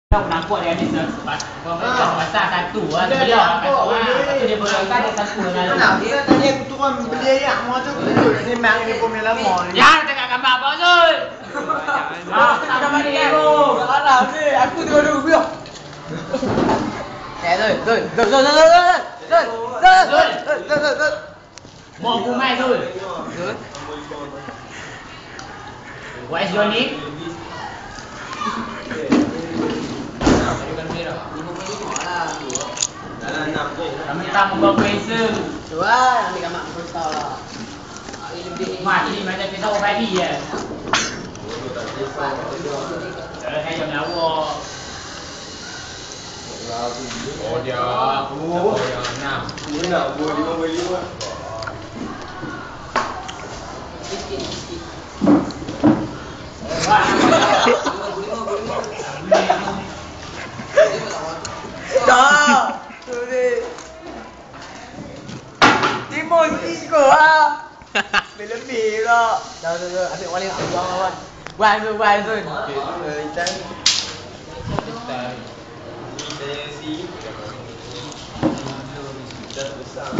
Kita menangkut dia ni pasal satu lah dia lepas tu dia berangkat dia satu lah dia tadi aku turun beli air mau tu dia memang ni pun lama ya tengok gambar apa Zul gambar ni alah ni aku tengok dulu biar Zul mau aku main Zul what is your name? Kami tak membawa pensel. Wah, ambil gambar aku tahu lah. Mak ini macam kita orang padi ya. Kalau saya jam awak. Oh dia aku yang 6. Dia nak buat 5x5. Dah. Sudah. Timur tiga ah. Lebih lah. Dah ambil wali awak. Wan Zul. Okey, intan. Saya si. Dah besar.